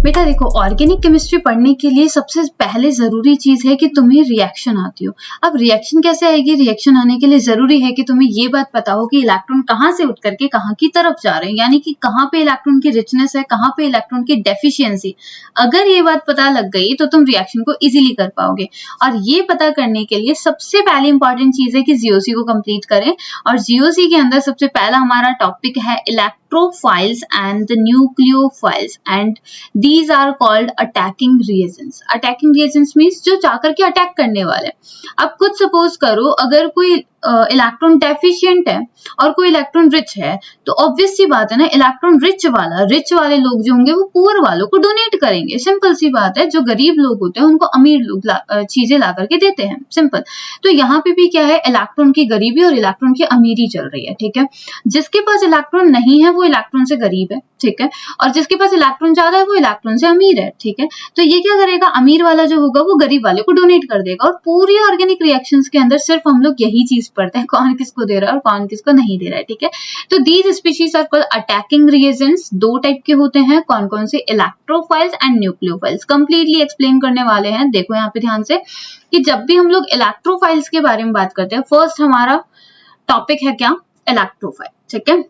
बेटा देखो, organic chemistry पढ़ने के लिए सबसे पहले जरूरी चीज है कि तुम्हें रिएक्शन आती हो। अब रिएक्शन कैसे आएगी? रिएक्शन आने के लिए जरूरी है कि तुम्हें ये बात पता हो कि इलेक्ट्रॉन कहाँ से उठ करके कहाँ की तरफ जा रहे हैं, यानी कि कहाँ पे इलेक्ट्रॉन की रिचनेस है, कहाँ पे इलेक्ट्रॉन की डेफिशिएंसी। अगर ये बात पता लग गई तो तुम रिएक्शन को इजीली कर पाओगे। और ये पता करने के लिए सबसे पहले इंपॉर्टेंट चीज है कि जीओसी को कंप्लीट करें। और जीओसी के अंदर सबसे पहला हमारा टॉपिक है electrophiles and the nucleophiles, and these are called attacking reagents. Attacking reagents means जो जाकर के अटैक करने वाले। अब कुछ सपोज करो, अगर कोई इलेक्ट्रॉन डेफिशिएंट है और कोई इलेक्ट्रॉन रिच है, तो ऑब्वियस सी बात है ना, इलेक्ट्रॉन रिच वाले लोग जो होंगे वो पुअर वालों को डोनेट करेंगे। सिंपल सी बात है, जो गरीब लोग होते हैं उनको अमीर लोग चीजें ला करके देते हैं, सिंपल। तो यहाँ पे भी क्या है, इलेक्ट्रॉन की गरीबी और इलेक्ट्रॉन की अमीरी चल रही है, ठीक है। जिसके पास इलेक्ट्रॉन नहीं है वो इलेक्ट्रॉन से गरीब है, ठीक है, और जिसके पास इलेक्ट्रॉन ज्यादा है वो इलेक्ट्रॉन से अमीर है, ठीक है। तो ये क्या करेगा, अमीर वाला जो होगा वो गरीब वाले को डोनेट कर देगा। और पूरी ऑर्गेनिक रिएक्शंस के अंदर सिर्फ हम लोग यही चीज पढ़ते हैं, कौन किसको दे रहा है और कौन किसको नहीं दे रहा है, ठीक है। तो these species are called attacking reagents. दो टाइप के होते हैं, कौन कौन से? Electrophiles and nucleophiles. Completely explain करने वाले हैं। देखो यहाँ पे ध्यान से कि जब भी हम लोग इलेक्ट्रोफाइल्स के बारे में बात करते हैं, फर्स्ट हमारा टॉपिक है क्या? इलेक्ट्रोफाइल, ठीक है।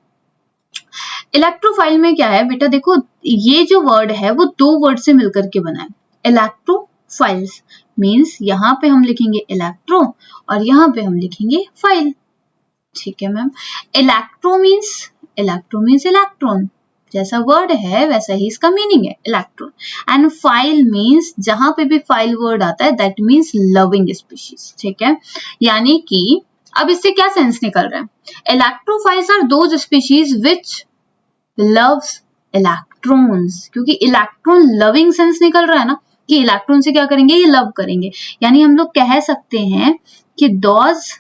इलेक्ट्रोफाइल में क्या है बेटा, देखो ये जो वर्ड है वो दो वर्ड से मिलकर के बना है। इलेक्ट्रोफाइल्स मींस यहाँ पे हम लिखेंगे इलेक्ट्रो और यहाँ पे हम लिखेंगे फाइल, ठीक है मैम। इलेक्ट्रो मींस इलेक्ट्रॉन, जैसा वर्ड है वैसा ही इसका मीनिंग है, इलेक्ट्रॉन। एंड फाइल मींस, जहां पे भी फाइल वर्ड आता है दैट मींस लविंग स्पीशीज, ठीक है। यानी कि अब इससे क्या सेंस निकल रहा है? Electrophiles are those species which loves electrons, क्योंकि इलेक्ट्रॉन लविंग सेंस निकल रहा है ना, कि इलेक्ट्रॉन से क्या करेंगे, ये लव करेंगे। यानी हम लोग कह सकते हैं कि those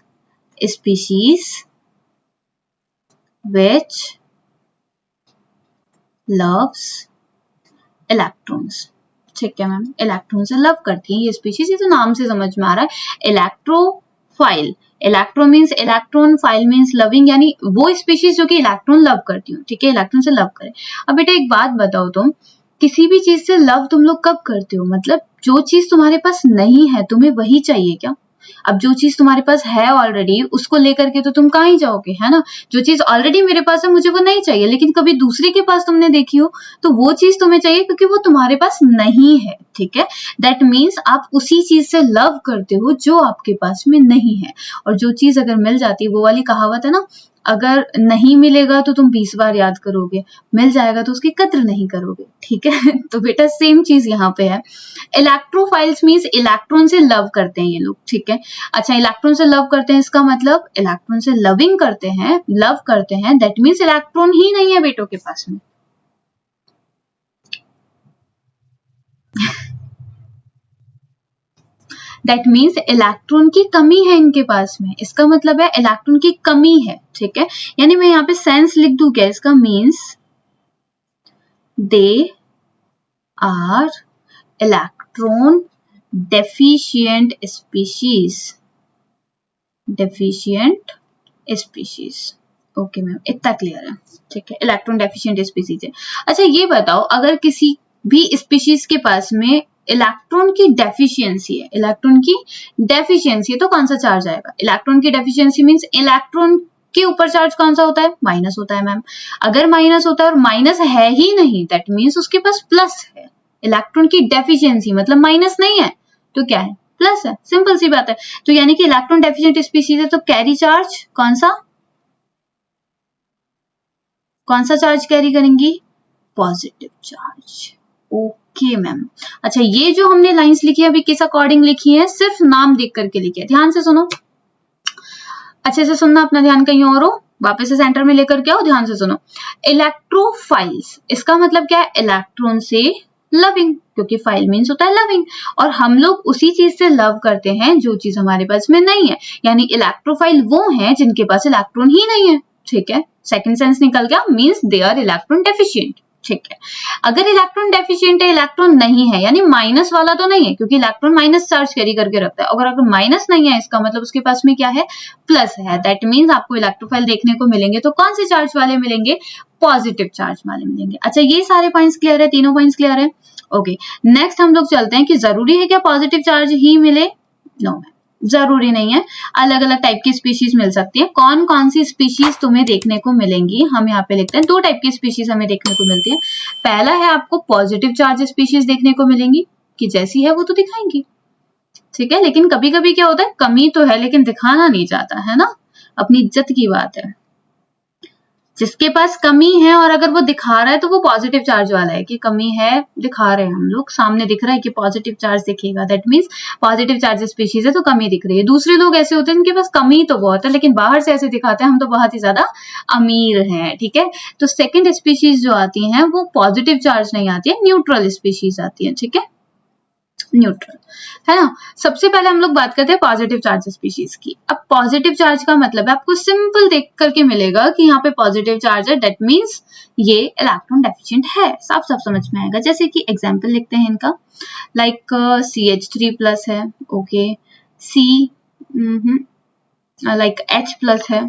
species which loves electrons, ठीक है मैम। इलेक्ट्रॉन से लव करती हैं ये स्पीशीज, ये तो नाम से समझ में आ रहा है। Electrophile, electro means electron, file means loving, यानी वो स्पीशीज जो कि इलेक्ट्रॉन लव करती हूँ, ठीक है, इलेक्ट्रॉन से लव करे। अब बेटा एक बात बताओ, तुम किसी भी चीज से लव तुम लोग कब करते हो? मतलब जो चीज तुम्हारे पास नहीं है तुम्हें वही चाहिए क्या? अब जो चीज तुम्हारे पास है ऑलरेडी उसको लेकर के तो तुम कहाँ ही जाओगे, है ना। जो चीज ऑलरेडी मेरे पास है मुझे वो नहीं चाहिए, लेकिन कभी दूसरे के पास तुमने देखी हो तो वो चीज तुम्हें चाहिए क्योंकि वो तुम्हारे पास नहीं है, ठीक है। दैट मीन्स आप उसी चीज से लव करते हो जो आपके पास में नहीं है। और जो चीज अगर मिल जाती है, वो वाली कहावत है ना, अगर नहीं मिलेगा तो तुम 20 बार याद करोगे, मिल जाएगा तो उसकी कद्र नहीं करोगे, ठीक है। तो बेटा सेम चीज यहाँ पे है। इलेक्ट्रोफाइल्स मींस इलेक्ट्रॉन से लव करते हैं ये लोग, ठीक है। अच्छा, इलेक्ट्रॉन से लव करते हैं, इसका मतलब इलेक्ट्रॉन से लविंग करते हैं, लव करते हैं, दैट मीन्स इलेक्ट्रॉन ही नहीं है बेटों के पास में। दैट मीन्स इलेक्ट्रॉन की कमी है इनके पास में, इसका मतलब है इलेक्ट्रॉन की कमी है, ठीक है। यानी मैं यहाँ पे सेंस लिख दूं क्या इसका? Means they are electron deficient species, okay ma'am, इतना क्लियर है, ठीक है। इलेक्ट्रॉन डेफिशिएंट स्पीशीज है। अच्छा ये बताओ, अगर किसी भी स्पीशीज के पास में इलेक्ट्रॉन की डेफिशिएंसी है, तो कौन सा चार्ज आएगा? इलेक्ट्रॉन की डेफिशिएंसी मींस इलेक्ट्रॉन के ऊपर चार्ज कौन सा होता है? माइनस होता है मैम। अगर माइनस होता है और माइनस है ही नहीं, दैट मीन्स उसके पास प्लस है। इलेक्ट्रॉन की डेफिशिएंसी मतलब माइनस नहीं है तो क्या है? प्लस है, सिंपल सी बात है। तो यानी कि इलेक्ट्रॉन डेफिशिएंट स्पीशीज है तो कैरी चार्ज कौन सा चार्ज कैरी करेंगी? Positive charge, okay ma'am. अच्छा ये जो हमने लाइंस लिखी है अभी किस अकॉर्डिंग लिखी है? सिर्फ नाम देख करके लिखी है, ध्यान से सुनो, अच्छे से सुनना, अपना ध्यान कहीं और हो, वापस से सेंटर में लेकर के आओ, ध्यान से सुनो। इलेक्ट्रोफाइल्स, इसका मतलब क्या है? इलेक्ट्रॉन से लविंग, क्योंकि फाइल मीन्स होता है लविंग, और हम लोग उसी चीज से लव करते हैं जो चीज हमारे पास में नहीं है। यानी इलेक्ट्रोफाइल वो हैं जिनके पास इलेक्ट्रॉन ही नहीं है, ठीक है। सेकंड सेंस निकल गया, means they are electron deficient, ठीक है। अगर इलेक्ट्रॉन डेफिशिएंट है, इलेक्ट्रॉन नहीं है, यानी माइनस वाला तो नहीं है, क्योंकि इलेक्ट्रॉन माइनस चार्ज कैरी करके रखता है। अगर माइनस नहीं है इसका मतलब उसके पास में क्या है? प्लस है। दैट मीन्स आपको इलेक्ट्रोफाइल देखने को मिलेंगे तो कौन से चार्ज वाले मिलेंगे? पॉजिटिव चार्ज वाले मिलेंगे। अच्छा ये सारे पॉइंट्स क्लियर है, तीनों पॉइंट्स क्लियर है। ओके, नेक्स्ट हम लोग चलते हैं कि जरूरी है क्या पॉजिटिव चार्ज ही मिले? नो, जरूरी नहीं है, अलग अलग टाइप की स्पीशीज मिल सकती है। कौन कौन सी स्पीशीज तुम्हें देखने को मिलेंगी, हम यहाँ पे लिखते हैं। दो टाइप की स्पीशीज हमें देखने को मिलती है। पहला है आपको पॉजिटिव चार्ज स्पीशीज देखने को मिलेंगी कि जैसी है वो तो दिखाएंगी, ठीक है, लेकिन कभी कभी क्या होता है, कमी तो है लेकिन दिखाना नहीं चाहता है ना, अपनी इज्जत की बात है। जिसके पास कमी है और अगर वो दिखा रहा है तो वो पॉजिटिव चार्ज वाला है कि कमी है, दिखा रहे हैं हम लोग, सामने दिख रहा है कि पॉजिटिव चार्ज दिखेगा, that means positive charge species है तो कमी दिख रही है। दूसरे लोग ऐसे होते हैं जिनके पास कमी तो बहुत है लेकिन बाहर से ऐसे दिखाते हैं हम तो बहुत ही ज्यादा अमीर हैं, ठीक है। तो सेकंड स्पीशीज जो आती हैं वो पॉजिटिव चार्ज नहीं आती है, न्यूट्रल स्पीशीज आती है, ठीक है, न्यूट्रल, है ना। सबसे पहले हम लोग बात करते हैं पॉजिटिव चार्ज स्पीशीज की। अब पॉजिटिव चार्ज का मतलब है, आपको सिंपल देख करके मिलेगा कि यहाँ पे पॉजिटिव चार्ज है, दैट मीन्स ये इलेक्ट्रॉन डेफिशिएंट है, साफ साफ समझ में आएगा। जैसे कि एग्जांपल लिखते हैं इनका, लाइक CH3+ है, ओके, C लाइक H+ है,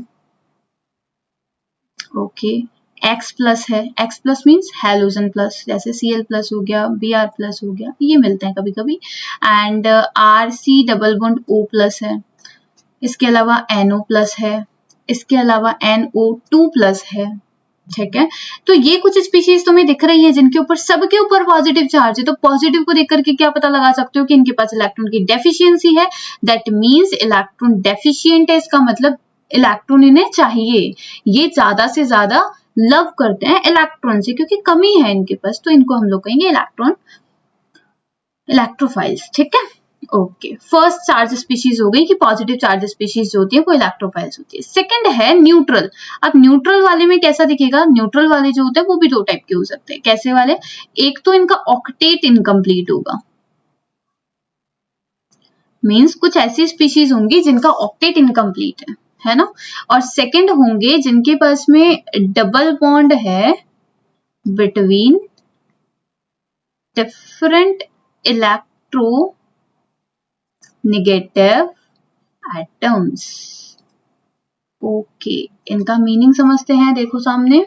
ओके, X+ है, X+ मीन्स हैलोजन प्लस, जैसे Cl+ हो गया, Br+ हो गया, ये मिलते हैं कभी कभी। And RC double bond O+ है, इसके अलावा NO+ है, इसके अलावा NO2+ है, ठीक है। तो ये कुछ स्पीशीज तुम्हें दिख रही है जिनके ऊपर, सबके ऊपर पॉजिटिव चार्ज है। तो पॉजिटिव को देख करके क्या पता लगा सकते हो कि इनके पास इलेक्ट्रॉन की डेफिशिएंसी है, दैट मीन्स इलेक्ट्रॉन डेफिशिएंट है, इसका मतलब इलेक्ट्रॉन इन्हें चाहिए, ये ज्यादा से ज्यादा लव करते हैं इलेक्ट्रॉन से क्योंकि कमी है इनके पास, तो इनको हम लोग कहेंगे इलेक्ट्रोफाइल्स, ठीक है। ओके, फर्स्ट चार्ज स्पीशीज हो गई कि पॉजिटिव चार्ज स्पीशीज जो होती है वो इलेक्ट्रोफाइल्स होती है। सेकंड है न्यूट्रल। अब न्यूट्रल वाले में कैसा दिखेगा, न्यूट्रल वाले जो होते हैं वो भी दो टाइप के हो सकते हैं। कैसे वाले? एक तो इनका ऑक्टेट इनकम्प्लीट होगा, मीन्स कुछ ऐसी स्पीशीज होंगी जिनका ऑक्टेट इनकम्प्लीट है ना। और सेकंड होंगे जिनके पास में डबल बॉन्ड है between different electro negative atoms. Okay, इनका मीनिंग समझते हैं, देखो सामने।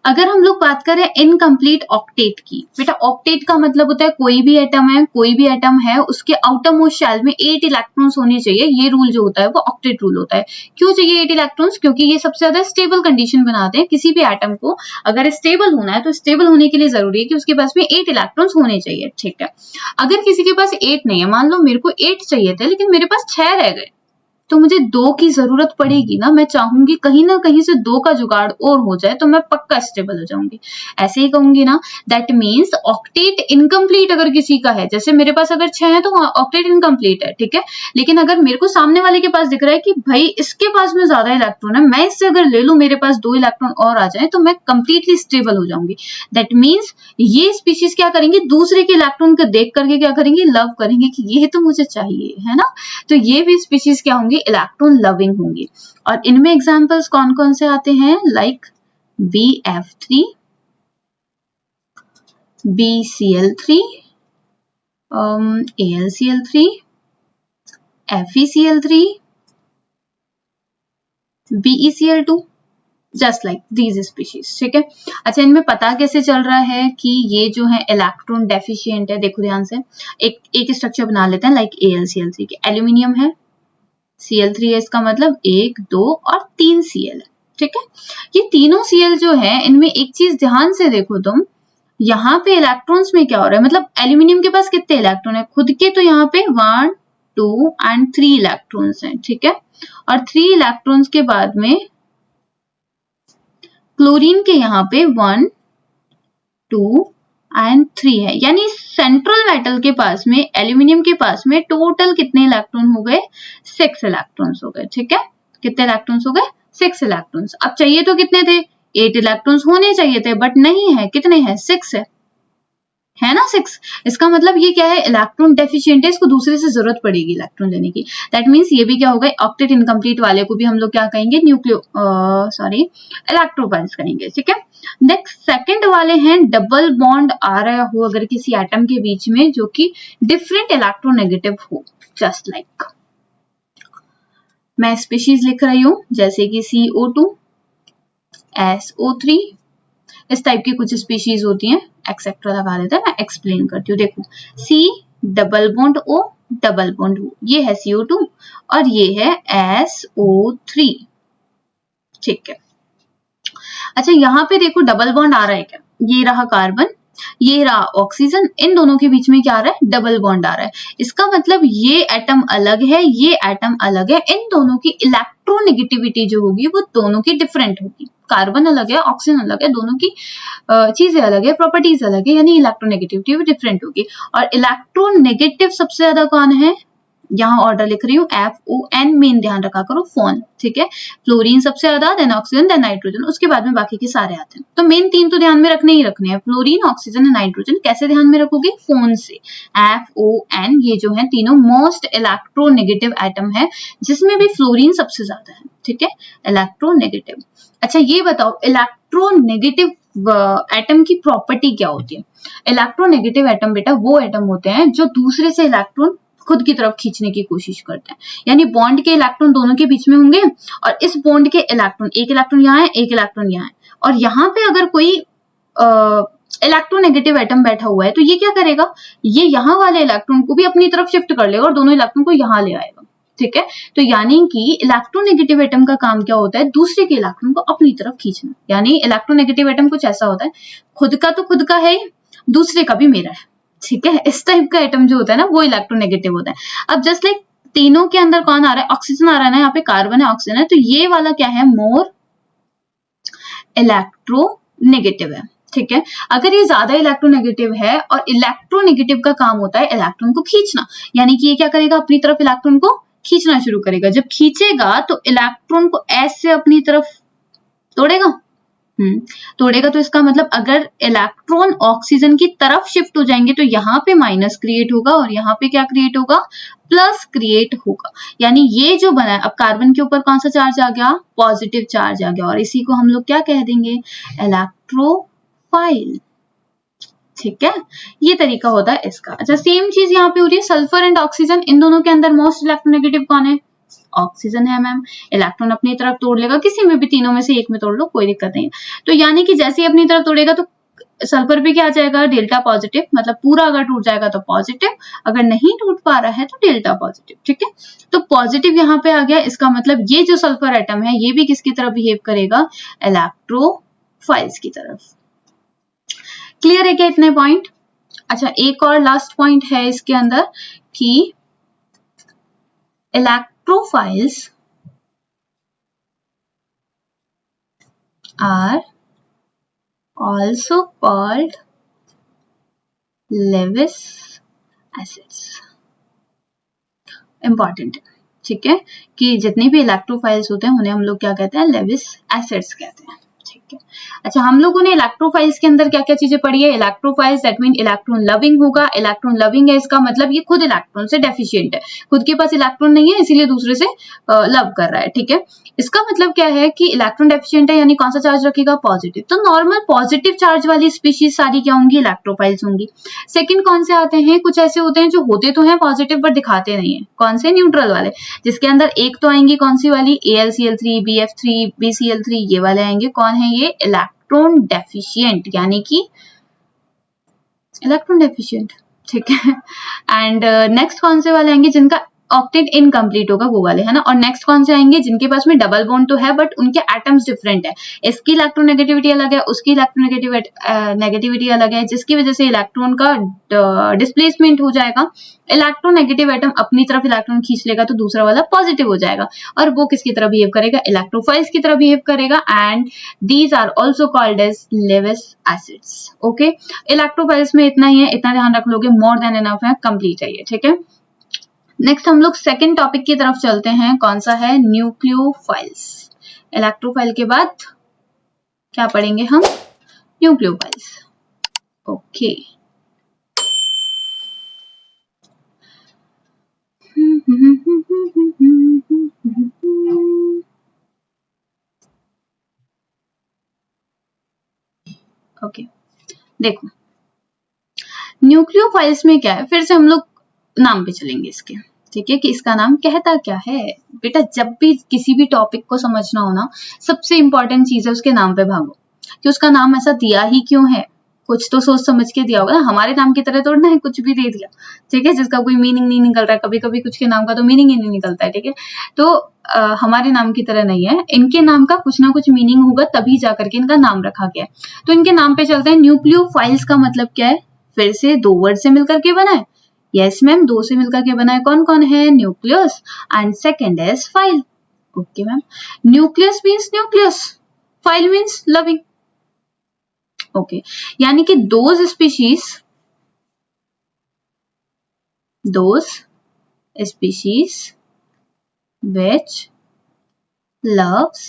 अगर हम लोग बात करें इनकम्प्लीट ऑक्टेट की, बेटा ऑक्टेट का मतलब होता है कोई भी एटम है, कोई भी एटम है उसके आउटर मोस्ट शेल में 8 इलेक्ट्रॉन्स होने चाहिए। ये रूल जो होता है वो ऑक्टेट रूल होता है। क्यों चाहिए 8 इलेक्ट्रॉन्स? क्योंकि ये सबसे ज्यादा स्टेबल कंडीशन बनाते हैं। किसी भी एटम को अगर स्टेबल होना है तो स्टेबल होने के लिए जरूरी है कि उसके पास में 8 इलेक्ट्रॉन्स होने चाहिए, ठीक है। अगर किसी के पास 8 नहीं है, मान लो मेरे को 8 चाहिए थे लेकिन मेरे पास 6 रह गए, तो मुझे 2 की जरूरत पड़ेगी ना, मैं चाहूंगी कहीं ना कहीं से 2 का जुगाड़ और हो जाए तो मैं पक्का स्टेबल हो जाऊंगी, ऐसे ही कहूंगी ना। दैट मीन्स ऑक्टेट इनकम्प्लीट अगर किसी का है, जैसे मेरे पास अगर 6 है तो ऑक्टेट इनकम्प्लीट है, ठीक है। लेकिन अगर मेरे को सामने वाले के पास दिख रहा है कि भाई इसके पास में ज्यादा इलेक्ट्रॉन है, मैं इससे अगर ले लूं, मेरे पास 2 इलेक्ट्रॉन और आ जाए तो मैं कंप्लीटली स्टेबल हो जाऊंगी। दैट मीन्स ये स्पीशीज क्या करेंगे, दूसरे के इलेक्ट्रॉन को देख करके क्या करेंगे, लव करेंगे कि ये तो मुझे चाहिए, है ना। तो ये भी स्पीशीज क्या होंगी, इलेक्ट्रॉन लविंग होंगी। और इनमें एग्जांपल्स कौन कौन से आते हैं, like BF3, BCl3, AlCl3, FeCl3, BeCl2, just like these species, ठीक है। अच्छा, इनमें पता कैसे चल रहा है कि ये जो है इलेक्ट्रॉन डेफिशिएंट है, देखो ध्यान से, एक स्ट्रक्चर बना लेते हैं लाइक AlCl3 के, एल्यूमिनियम है, Cl3 है, इसका मतलब 1, 2 और 3 Cl है, ठीक है। ये तीनों Cl जो है, इनमें एक चीज ध्यान से देखो तुम, यहाँ पे इलेक्ट्रॉन्स में क्या हो रहा है, मतलब एल्यूमिनियम के पास कितने इलेक्ट्रॉन है खुद के, तो यहाँ पे 1, 2 एंड 3 इलेक्ट्रॉन्स हैं, ठीक है। और 3 इलेक्ट्रॉन्स के बाद में क्लोरीन के यहाँ पे 1, 2 एंड 3 है, यानी सेंट्रल मेटल के पास में, एल्यूमिनियम के पास में टोटल कितने इलेक्ट्रॉन हो गए, 6 इलेक्ट्रॉन्स हो गए, ठीक है। कितने इलेक्ट्रॉन्स हो गए, 6 इलेक्ट्रॉन्स। अब चाहिए तो कितने थे, 8 इलेक्ट्रॉन्स होने चाहिए थे, बट नहीं है, कितने हैं, 6 है ना, 6। इसका मतलब ये क्या है, इलेक्ट्रॉन डेफिशिएंट है, इसको दूसरे से जरूरत पड़ेगी इलेक्ट्रॉन लेने की। दैट मीन्स ये भी क्या होगा, ऑक्टेट इनकम्प्लीट वाले को भी हम लोग क्या कहेंगे, इलेक्ट्रोफाइल्स कहेंगे, ठीक है। नेक्स्ट सेकंड वाले हैं डबल बॉन्ड आ रहा हो अगर किसी एटम के बीच में जो कि डिफरेंट इलेक्ट्रोनेगेटिव हो, जस्ट लाइक मैं स्पीशीज लिख रही हूं जैसे कि CO2, SO3, इस टाइप की कुछ स्पीशीज होती हैं एक्सेट्रा लगा देते हैं, मैं एक्सप्लेन करती हूँ। देखो C double bond O double bond O, ये है CO2 और ये है SO3, ठीक है। अच्छा यहाँ पे देखो डबल बॉन्ड आ रहा है क्या, ये रहा कार्बन, ये रहा ऑक्सीजन, इन दोनों के बीच में क्या आ रहा है, डबल बॉन्ड आ रहा है। इसका मतलब ये एटम अलग है, ये एटम अलग है, इन दोनों की इलेक्ट्रोनेगेटिविटी जो होगी वो दोनों की डिफरेंट होगी। कार्बन अलग है, ऑक्सीजन अलग है, दोनों की चीजें अलग है, प्रॉपर्टीज अलग है, यानी इलेक्ट्रोनेगेटिविटी भी डिफरेंट होगी। और इलेक्ट्रोनेगेटिव सबसे ज्यादा कौन है, यहाँ ऑर्डर लिख रही हूँ FON, मेन ध्यान रखा करो फोन, ठीक है। फ्लोरीन सबसे ज्यादा, देन ऑक्सीजन, देन नाइट्रोजन, उसके बाद में बाकी के सारे आते हैं। तो मेन तीन तो ध्यान में रखने ही रखने हैं, फ्लोरीन, ऑक्सीजन एंड नाइट्रोजन। कैसे ध्यान में रखोगे, फोन से। FON, ये जो है तीनों मोस्ट इलेक्ट्रोनेगेटिव एटम है, जिसमें भी फ्लोरीन सबसे ज्यादा है, ठीक है, इलेक्ट्रोनेगेटिव। अच्छा ये बताओ इलेक्ट्रोनेगेटिव एटम की प्रॉपर्टी क्या होती है। इलेक्ट्रोनेगेटिव एटम बेटा वो एटम होते हैं जो दूसरे से इलेक्ट्रॉन खुद की तरफ खींचने की कोशिश करते हैं, यानी बॉन्ड के इलेक्ट्रॉन दोनों के बीच में होंगे और इस बॉन्ड के इलेक्ट्रॉन, एक इलेक्ट्रॉन यहाँ है, एक इलेक्ट्रॉन यहाँ है, और यहाँ पे अगर कोई इलेक्ट्रोनेगेटिव एटम बैठा हुआ है तो ये क्या करेगा, ये यहाँ वाले इलेक्ट्रॉन को भी अपनी तरफ शिफ्ट कर लेगा और दोनों इलेक्ट्रॉन को यहाँ ले आएगा, ठीक है। तो यानी कि इलेक्ट्रोनेगेटिव एटम का काम क्या होता है, दूसरे के इलेक्ट्रॉन को अपनी तरफ खींचना। यानी इलेक्ट्रोनेगेटिव एटम कुछ ऐसा होता है, खुद का तो खुद का है, दूसरे का भी मेरा है, ठीक है। इस टाइप का एटम जो होता है ना वो इलेक्ट्रोनेगेटिव होता है। अब जस्ट लाइक तीनों के अंदर कौन आ रहा है, ऑक्सीजन आ रहा है ना, यहाँ पे कार्बन है, ऑक्सीजन है, तो ये वाला क्या है, मोर इलेक्ट्रोनेगेटिव है, ठीक है। अगर ये ज्यादा इलेक्ट्रोनेगेटिव है और इलेक्ट्रोनेगेटिव का काम होता है इलेक्ट्रॉन को खींचना, यानी कि ये क्या करेगा, अपनी तरफ इलेक्ट्रॉन को खींचना शुरू करेगा। जब खींचेगा तो इलेक्ट्रॉन को ऐसे अपनी तरफ तोड़ेगा, तोड़ेगा, तो इसका मतलब अगर इलेक्ट्रॉन ऑक्सीजन की तरफ शिफ्ट हो जाएंगे तो यहाँ पे माइनस क्रिएट होगा और यहाँ पे क्या क्रिएट होगा, प्लस क्रिएट होगा। यानी ये जो बना है, अब कार्बन के ऊपर कौन सा चार्ज आ गया, पॉजिटिव चार्ज आ गया, और इसी को हम लोग क्या कह देंगे, इलेक्ट्रोफाइल, ठीक है। ये तरीका होता है इसका। अच्छा सेम चीज यहाँ पे हो रही है, सल्फर एंड ऑक्सीजन, इन दोनों के अंदर मोस्ट इलेक्ट्रोनेगेटिव कौन है, ऑक्सीजन है मैम। इलेक्ट्रॉन अपनी तरफ तोड़ लेगा, किसी में भी तीनों में से एक में तोड़ लो, कोई दिक्कत नहीं। तो यानी कि जैसे ही अपनी तरफ तोड़ेगा तो सल्फर भी क्या आ जाएगा, डेल्टा पॉजिटिव, मतलब पूरा अगर टूट जाएगा तो पॉजिटिव, अगर नहीं टूट पा रहा है तो डेल्टा पॉजिटिव, ठीक है। तो पॉजिटिव यहाँ पे आ गया, इसका मतलब ये जो सल्फर एटम है ये भी किसकी तरफ बिहेव करेगा, इलेक्ट्रोफाइल्स की तरफ। क्लियर है क्या इतने पॉइंट। अच्छा एक और लास्ट पॉइंट है इसके अंदर कि electrophiles are also called Lewis acids। Important है, ठीक है, कि जितने भी इलेक्ट्रोफाइल्स होते हैं उन्हें हम लोग क्या कहते हैं, लेविस एसिड्स कहते हैं, ठीक है। अच्छा हम लोगों ने इलेक्ट्रोफाइल्स के अंदर क्या क्या चीजें पढ़ी है, electrophiles that mean electron loving होगा। इलेक्ट्रॉन लविंग है इसका मतलब ये खुद इलेक्ट्रॉन से डेफिशिएंट है, खुद के पास इलेक्ट्रॉन नहीं है इसीलिए दूसरे से लव कर रहा है, ठीक है। इसका मतलब क्या है कि इलेक्ट्रॉन डेफिशिएंट है, यानी कौन सा चार्ज रखेगा, पॉजिटिव। तो नॉर्मल पॉजिटिव चार्ज वाली स्पीशीज सारी क्या होंगी, इलेक्ट्रोफाइल्स होंगी। सेकंड कौन से आते हैं, कुछ ऐसे होते हैं जो होते तो हैं पॉजिटिव बट दिखाते नहीं है, कौन से, न्यूट्रल वाले, जिसके अंदर एक तो आएंगी कौन सी वाली, AlCl3, BF3, BCl3, ये वाले आएंगे। कौन है ये, इलेक्ट्रॉन डेफिशिएंट, यानी कि इलेक्ट्रॉन डेफिशिएंट, ठीक है। एंड नेक्स्ट कौन से वाले आएंगे, जिनका ऑक्टेट इनकम्प्लीट होगा, वो वाले है ना। और नेक्स्ट कौन से आएंगे, जिनके पास में डबल बॉन्ड तो है बट उनके एटम्स डिफरेंट है, इसकी इलेक्ट्रोनेगेटिविटी अलग है, उसकी इलेक्ट्रोनेगेटिविटी अलग है, जिसकी वजह से इलेक्ट्रॉन का डिस्प्लेसमेंट हो जाएगा। इलेक्ट्रोनेगेटिव एटम अपनी तरफ इलेक्ट्रॉन खींच लेगा तो दूसरा वाला पॉजिटिव हो जाएगा, और वो किसकी तरह बिहेव करेगा, इलेक्ट्रोफाइल्स की तरह बिहेव करेगा। And these are also called as Lewis acids, okay. Electrophiles में इतना ही है, इतना ध्यान रख लोगे, मोर देन इनफ है, कंप्लीट है ये, ठीक है। नेक्स्ट हम लोग सेकेंड टॉपिक की तरफ चलते हैं, कौन सा है, न्यूक्लियोफाइल्स। इलेक्ट्रोफाइल के बाद क्या पढ़ेंगे हम, न्यूक्लियोफाइल्स, ओके। ओके देखो न्यूक्लियोफाइल्स में क्या है, फिर से हम लोग नाम पे चलेंगे इसके, ठीक है, कि इसका नाम कहता क्या है। बेटा जब भी किसी भी टॉपिक को समझना हो ना, सबसे इंपॉर्टेंट चीज है उसके नाम पे भागो, कि उसका नाम ऐसा दिया ही क्यों है, कुछ तो सोच समझ के दिया होगा ना, हमारे नाम की तरह थोड़ा ना है कुछ भी दे दिया, ठीक है, जिसका कोई मीनिंग नहीं निकल रहा है। कभी कभी कुछ के नाम का तो मीनिंग ही नहीं निकलता है, ठीक है। तो हमारे नाम की तरह नहीं है, इनके नाम का कुछ ना कुछ मीनिंग होगा तभी जाकर के इनका नाम रखा गया है। तो इनके नाम पे चलते हैं। न्यूक्लियोफाइल्स का मतलब क्या है? फिर से दो वर्ड से मिलकर के बना है। यस मैम, दो से मिलकर के बना है। कौन कौन है? Nucleus and second is file. Okay ma'am, nucleus means nucleus, file means loving. Okay, यानी कि those species which loves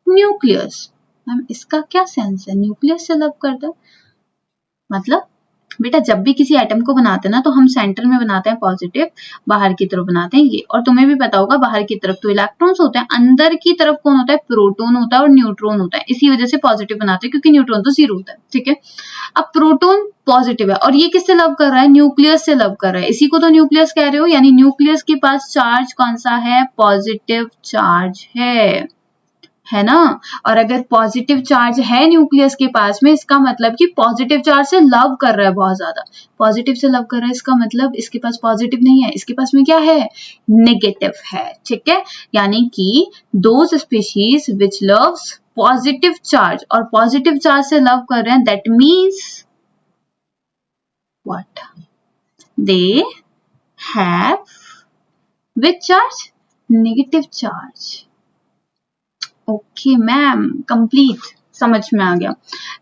nucleus। Ma'am इसका क्या सेंस है? न्यूक्लियस से लव करता है मतलब बेटा जब भी किसी एटम को बनाते हैं ना तो हम सेंटर में बनाते हैं पॉजिटिव, बाहर की तरफ बनाते हैं ये। और तुम्हें भी पता होगा बाहर की तरफ तो इलेक्ट्रॉन्स होते हैं, अंदर की तरफ कौन होता है? प्रोटॉन होता है और न्यूट्रॉन होता है। इसी वजह से पॉजिटिव बनाते हैं क्योंकि न्यूट्रॉन तो जीरो होता है, ठीक है। अब प्रोटॉन पॉजिटिव है और ये किससे लव कर रहा है? न्यूक्लियस से लव कर रहा है। इसी को तो न्यूक्लियस कह रहे हो, यानी न्यूक्लियस के पास चार्ज कौन सा है? पॉजिटिव चार्ज है ना। और अगर पॉजिटिव चार्ज है न्यूक्लियस के पास में, इसका मतलब कि पॉजिटिव चार्ज से लव कर रहा है बहुत ज्यादा। पॉजिटिव से लव कर रहा है इसका मतलब इसके पास पॉजिटिव नहीं है, इसके पास में क्या है? नेगेटिव है, ठीक है। यानी कि those species which loves positive charge और पॉजिटिव चार्ज से लव कर रहे हैं, that means what? They have which charge? Negative charge. Okay ma'am, complete, समझ में आ गया।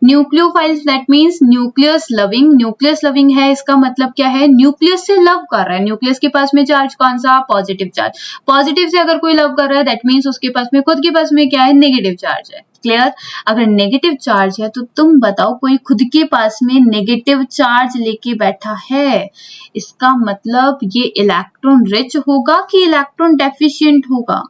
Nucleophiles that means nucleus loving. Nucleus loving है इसका मतलब क्या है? न्यूक्लियस से लव कर रहा है। न्यूक्लियस के पास में चार्ज कौन सा? Positive charge. पॉजिटिव से अगर कोई लव कर रहा है दैट मीन्स उसके पास में खुद के पास में क्या है? नेगेटिव चार्ज है। क्लियर? अगर नेगेटिव चार्ज है तो तुम बताओ कोई खुद के पास में नेगेटिव चार्ज लेके बैठा है, इसका मतलब ये इलेक्ट्रॉन रिच होगा कि इलेक्ट्रॉन डेफिशिएंट होगा?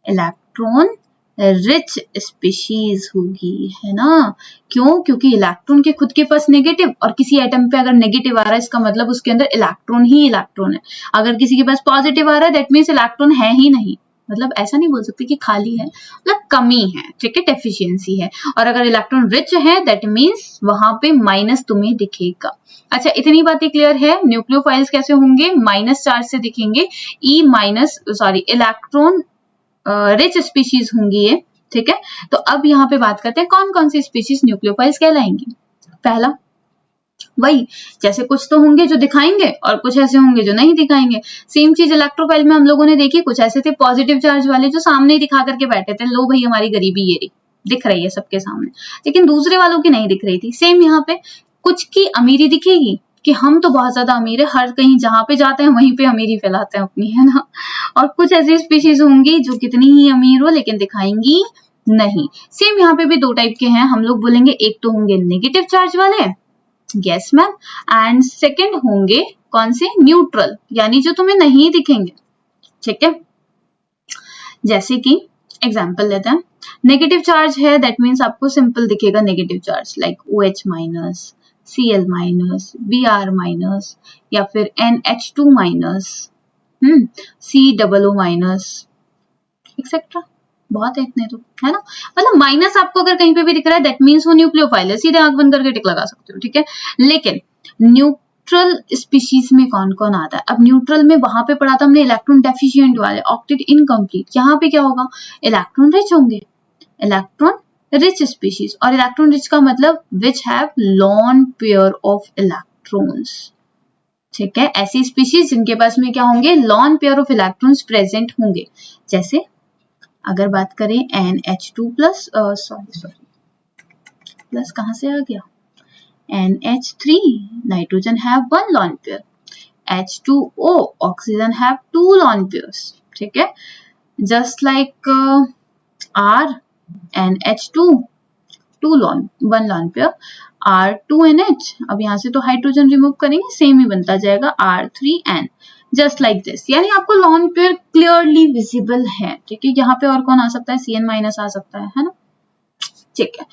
इलेक्ट्रॉन रिच स्पीशीज होगी, है ना। क्यों? क्योंकि इलेक्ट्रॉन के खुद के पास नेगेटिव, और किसी एटम पे अगर नेगेटिव आ रहा है इसका मतलब उसके अंदर इलेक्ट्रॉन ही इलेक्ट्रॉन है। अगर किसी के पास पॉजिटिव आ रहा है दैट मीन्स इलेक्ट्रॉन है ही नहीं, मतलब ऐसा नहीं बोल सकते कि खाली है, मतलब कमी है, ठीक है, डेफिशिएंसी है। और अगर इलेक्ट्रॉन रिच है दैट मीन्स वहां पे माइनस तुम्हें दिखेगा। अच्छा, इतनी बातें क्लियर है। न्यूक्लियोफाइल्स कैसे होंगे? माइनस चार्ज से दिखेंगे। इलेक्ट्रॉन रिच स्पीशीज होंगी ये, ठीक है। तो अब यहाँ पे बात करते हैं कौन कौन सी स्पीशीज न्यूक्लियोफाइल्स कहलाएंगी। पहला, वही जैसे कुछ तो होंगे जो दिखाएंगे और कुछ ऐसे होंगे जो नहीं दिखाएंगे। सेम चीज इलेक्ट्रोफाइल में हम लोगों ने देखी, कुछ ऐसे थे पॉजिटिव चार्ज वाले जो सामने ही दिखा करके बैठे थे, लो भाई हमारी गरीबी ये रही, दिख रही है सबके सामने, लेकिन दूसरे वालों की नहीं दिख रही थी। सेम यहाँ पे कुछ की अमीरी दिखेगी कि हम तो बहुत ज्यादा अमीर है, हर कहीं जहां पे जाते हैं वहीं पे अमीरी फैलाते हैं अपनी, है ना। और कुछ ऐसी स्पीशीज होंगी जो कितनी ही अमीर हो लेकिन दिखाएंगी नहीं। सेम यहाँ पे भी दो टाइप के हैं, हम लोग बोलेंगे एक तो होंगे नेगेटिव चार्ज वाले, यस मैम, एंड सेकंड होंगे कौन से? न्यूट्रल, यानी जो तुम्हें नहीं दिखेंगे, ठीक है। जैसे कि एग्जांपल लेते हैं, नेगेटिव चार्ज है दैट मीन्स आपको सिंपल दिखेगा negative charge, like OH minus, Cl minus, Br minus, या फिर NH2 minus, COO minus, etcetera. बहुत है इतने तो, है ना। मतलब माइनस आपको अगर कहीं पे भी दिख रहा है दैट मीन्स वो न्यूक्लियोफाइल है, सीधे आंख बंद करके टिक लगा सकते हो, ठीक है। लेकिन न्यूट्रल स्पीशीज में कौन कौन आता है? अब न्यूट्रल में वहां पे पढ़ा था हमने इलेक्ट्रॉन डेफिशिएंट वाले, ऑक्टेट इनकम्प्लीट। यहाँ पे क्या होगा? इलेक्ट्रॉन रिच होंगे, इलेक्ट्रॉन रिच स्पीशीज। और इलेक्ट्रॉन रिच का मतलब which have lone pair of electrons, ठीक है। ऐसी स्पीशीज जिनके पास में क्या होंगे? Lone pair of electrons present होंगे। जैसे अगर बात करें NH2 प्लस, प्लस कहां से आ गया? NH3, nitrogen have 1 lone pair, H2O, oxygen have 2 lawn pairs, ठीक है। Just like R, NH2, 1 lone pair, R2NH, अब यहां से तो हाइड्रोजन रिमूव करेंगे, सेम ही बनता जाएगा R3N, जस्ट लाइक दिस। यानी आपको लॉन पेयर क्लियरली विजिबल है, ठीक है। यहाँ पे और कौन आ सकता है? CN माइनस आ सकता है ना, ठीक है।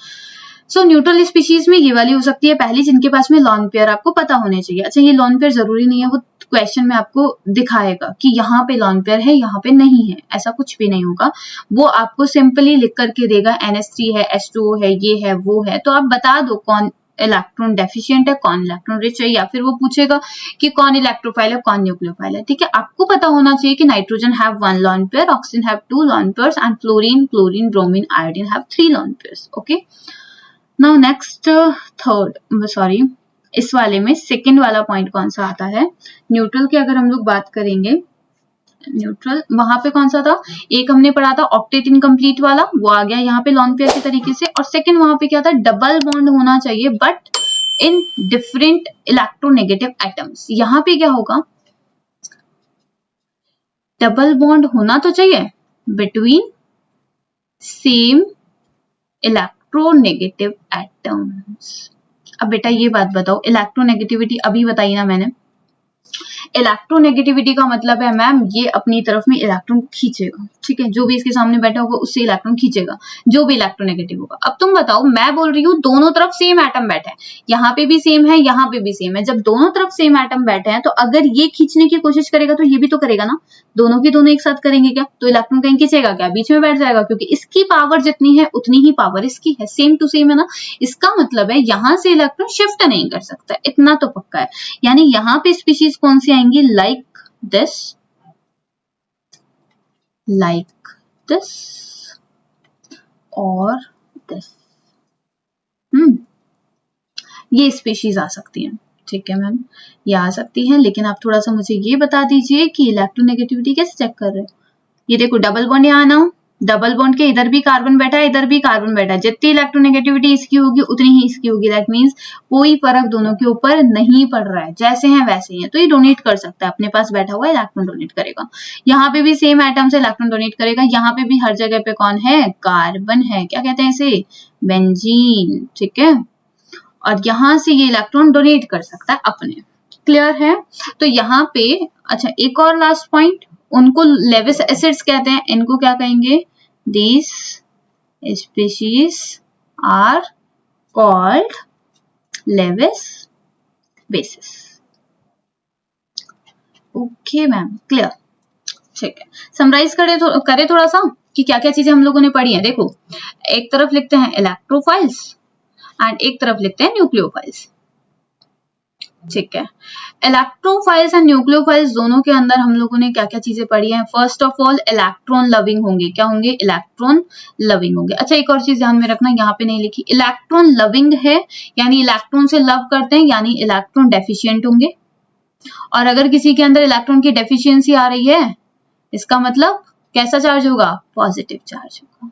सो न्यूट्रल स्पीशीज में ये वाली हो सकती है पहली, जिनके पास में लॉन पेयर आपको पता होने चाहिए। अच्छा, ये लॉन पेयर जरूरी नहीं है, वो क्वेश्चन में आपको दिखाएगा कि यहाँ पे लॉन पेयर है, यहाँ पे नहीं है, ऐसा कुछ भी नहीं होगा। वो आपको सिंपली लिख करके देगा NH3 है, H2O है, ये है, वो है, तो आप बता दो कौन इलेक्ट्रॉन डेफिशिएंट है, कौन इलेक्ट्रॉन रिच है, या फिर वो पूछेगा कि कौन इलेक्ट्रोफाइल है, कौन न्यूक्लियोफाइल है। ठीक है, आपको पता होना चाहिए कि nitrogen have 1 lone pair, oxygen have 2 lone pairs and fluorine, chlorine, bromine, iodine have 3 lone pairs. Okay, now next इस वाले में सेकेंड वाला पॉइंट कौन सा आता है, न्यूट्रल की अगर हम लोग बात करेंगे, न्यूट्रल वहां पे कौन सा था, एक हमने पढ़ा था ऑक्टेट इनकम्प्लीट वाला, वो आ गया यहाँ पे लॉन्ग पेयर के तरीके से, और सेकंड वहां पे क्या था, डबल बॉन्ड होना चाहिए but in different electronegative atoms. यहाँ पे क्या होगा, डबल बॉन्ड होना तो चाहिए बिटवीन सेम इलेक्ट्रोनेगेटिव एटम्स। अब बेटा ये बात बताओ, इलेक्ट्रोनेगेटिविटी अभी बताई ना मैंने, इलेक्ट्रोनेगेटिविटी का मतलब है मैम ये अपनी तरफ में इलेक्ट्रॉन खींचेगा। ठीक है, जो भी इसके सामने बैठा होगा उससे इलेक्ट्रॉन खींचेगा, जो भी इलेक्ट्रोनेगेटिव होगा। अब तुम बताओ, मैं बोल रही हूँ दोनों तरफ सेम एटम बैठा है, यहाँ पे भी सेम है, यहाँ पे भी सेम है। जब दोनों तरफ सेम एटम बैठे हैं तो अगर ये खींचने की कोशिश करेगा तो ये भी तो करेगा ना, दोनों की दोनों एक साथ करेंगे क्या, तो इलेक्ट्रॉन कहीं खींचेगा क्या, बीच में बैठ जाएगा, क्योंकि इसकी पावर जितनी है उतनी ही पावर इसकी है, सेम टू सेम है ना। इसका मतलब है यहां से इलेक्ट्रॉन शिफ्ट नहीं कर सकता, इतना तो पक्का है। यानी यहाँ पे स्पीशीज कौन सी आएंगी, लाइक दिस और दिस, ये स्पीशीज आ सकती हैं। ठीक है मैम, ये आ सकती हैं, लेकिन आप थोड़ा सा मुझे ये बता दीजिए कि इलेक्ट्रोनेगेटिविटी कैसे चेक कर रहे हो। ये देखो डबल बॉन्ड यहाँ आना, डबल बॉन्ड के इधर भी कार्बन बैठा है, इधर भी कार्बन बैठा है, जितनी इलेक्ट्रोनेगेटिविटी इसकी होगी उतनी ही इसकी होगी। दैट मीन्स कोई फर्क दोनों के ऊपर नहीं पड़ रहा है, जैसे हैं वैसे ही है। तो ये डोनेट कर सकता है, अपने पास बैठा हुआ इलेक्ट्रॉन डोनेट करेगा, यहाँ पे भी सेम एटम से इलेक्ट्रॉन डोनेट करेगा, यहाँ पे भी हर जगह पे कौन है, कार्बन है, क्या कहते हैं इसे, बेंजीन। ठीक है, और यहां से ये इलेक्ट्रॉन डोनेट कर सकता है अपने। क्लियर है, तो यहाँ पे अच्छा एक और लास्ट पॉइंट, उनको लेविस एसिड्स कहते हैं, इनको क्या कहेंगे, these species are called Lewis bases। Okay ma'am, clear. ठीक है, समराइज करे थोड़ा सा कि क्या क्या चीजें हम लोगों ने पढ़ी हैं। देखो, एक तरफ लिखते हैं इलेक्ट्रोफाइल्स एंड एक तरफ लिखते हैं न्यूक्लियोफाइल्स। ठीक है, इलेक्ट्रोफाइल्स एंड न्यूक्लियोफाइल्स दोनों के अंदर हम लोगों ने क्या क्या चीजें पढ़ी हैं। First of all electron loving होंगे, क्या होंगे, इलेक्ट्रॉन लविंग होंगे। अच्छा एक और चीज ध्यान में रखना, यहाँ पे नहीं लिखी, इलेक्ट्रॉन लविंग है यानी इलेक्ट्रॉन से लव करते हैं, यानी इलेक्ट्रॉन डेफिशिएंट होंगे। और अगर किसी के अंदर इलेक्ट्रॉन की डेफिशिएंसी आ रही है, इसका मतलब कैसा चार्ज होगा, पॉजिटिव चार्ज होगा।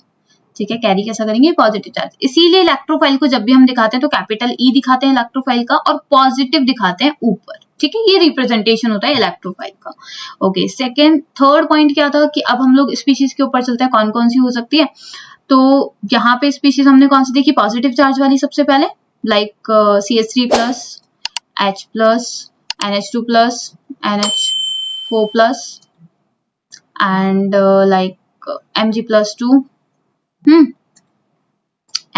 ठीक है, कैरी कैसा करेंगे, पॉजिटिव चार्ज। इसीलिए इलेक्ट्रोफाइल को जब भी हम दिखाते हैं तो कैपिटल ई दिखाते हैं इलेक्ट्रोफाइल का, और पॉजिटिव दिखाते हैं ऊपर। ठीक है, ये रिप्रेजेंटेशन होता है इलेक्ट्रोफाइल का। ओके, थर्ड पॉइंट क्या था कि अब हम लोग स्पीशीज के ऊपर चलते हैं, कौन कौन सी हो सकती है। तो यहाँ पे स्पीशीज हमने कौन सी देखी, पॉजिटिव चार्ज वाली सबसे पहले, like CH3+, H+, NH2+, NH4+, and like Mg+2,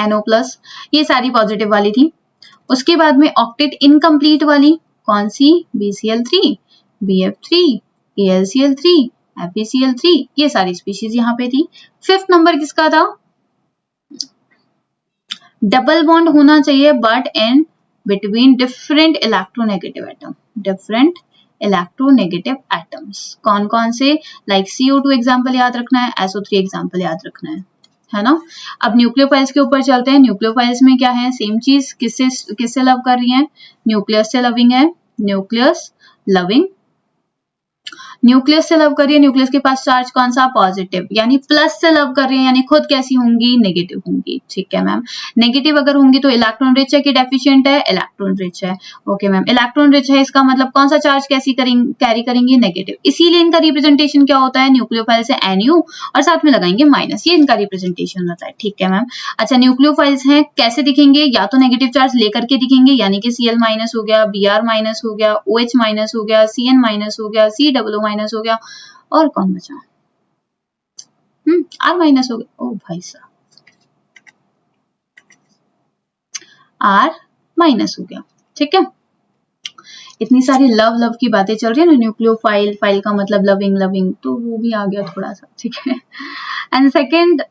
NO+, ये सारी पॉजिटिव वाली थी। उसके बाद में ऑक्टेट इनकम्प्लीट वाली कौन सी, BCl3, BF3, AlCl3, FeCl3, ये सारी स्पीशीज यहाँ पे थी। फिफ्थ नंबर किसका था, डबल बॉन्ड होना चाहिए but in between different electronegative atom, different electronegative atoms. कौन कौन से, लाइक CO2 एग्जाम्पल याद रखना है, SO3 एग्जाम्पल याद रखना है ना। अब न्यूक्लियोफाइल्स के ऊपर चलते हैं। न्यूक्लियोफाइल्स में क्या है, सेम चीज, किससे लव कर रही है, न्यूक्लियस से लविंग है, न्यूक्लियस लविंग, न्यूक्लियस से लव कर रही है, न्यूक्लियस के पास चार्ज कौन सा, पॉजिटिव, यानी प्लस से लव कर रही है, यानी खुद कैसी होंगी, नेगेटिव होंगी। ठीक है मैम, नेगेटिव अगर होंगी तो इलेक्ट्रॉन रिच है कि डेफिशिएंट है, इलेक्ट्रॉन रिच है। ओके मैम, इलेक्ट्रॉन रिच है, इसका मतलब कौन सा चार्ज कैरी करेंगे, नेगेटिव। इसीलिए इनका रिप्रेजेंटेशन क्या होता है, न्यूक्लियोफाइल से NU और साथ में लगाएंगे माइनस, ये इनका रिप्रेजेंटेशन होता है। ठीक है मैम, अच्छा न्यूक्लियोफाइल्स हैं, कैसे दिखेंगे, या तो नेगेटिव चार्ज लेकर के दिखेंगे, यानी कि Cl- हो गया, Br- हो गया, OH- हो गया, Cn- हो गया, COO- हो गया, और कौन बचा, R- हो गया। ओ भाई साहब, R- हो गया। ठीक है, इतनी सारी लव की बातें चल रही है ना, न्यूक्लियोफाइल, फाइल का मतलब लविंग, तो वो भी आ गया थोड़ा सा। ठीक है, एंड सेकेंड,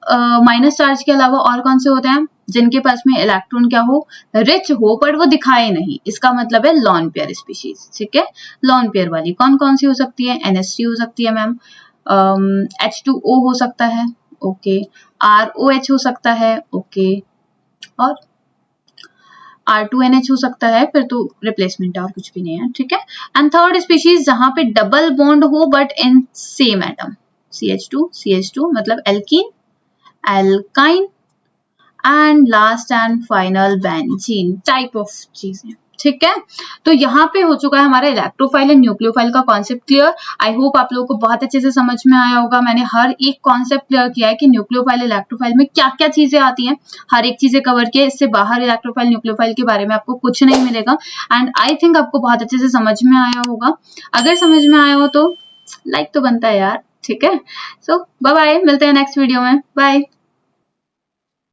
माइनस चार्ज के अलावा और कौन से होते हैं, जिनके पास में इलेक्ट्रॉन क्या हो, रिच हो, पर वो दिखाए नहीं, इसका मतलब है लॉन पेयर स्पीशीज। ठीक है, लॉन पेयर वाली कौन कौन सी हो सकती है, NH3 हो सकती है मैम, H2O हो सकता है, ओके, ROH हो सकता है, ओके, और R2NH हो सकता है, फिर तो रिप्लेसमेंट है और कुछ भी नहीं है। ठीक है, एंड थर्ड स्पीशीज जहां पे डबल बॉन्ड हो but in same atom, CH2 मतलब alkene, alkyne, and last and final benzene type of चीजें। ठीक है, तो यहाँ पे हो चुका है हमारा इलेक्ट्रोफाइल एंड न्यूक्लियोफाइल का कॉन्सेप्ट क्लियर। आई होप आप लोगों को बहुत अच्छे से समझ में आया होगा। मैंने हर एक कॉन्सेप्ट क्लियर किया है कि न्यूक्लियोफाइल इलेक्ट्रोफाइल में क्या क्या चीजें आती हैं, हर एक चीजें कवर किया। इससे बाहर इलेक्ट्रोफाइल न्यूक्लियोफाइल के बारे में आपको कुछ नहीं मिलेगा, एंड आई थिंक आपको बहुत अच्छे से समझ में आया होगा। अगर समझ में आया हो तो लाइक तो बनता है यार। ठीक है, सो बाय बाय, मिलते हैं नेक्स्ट वीडियो में, बाय।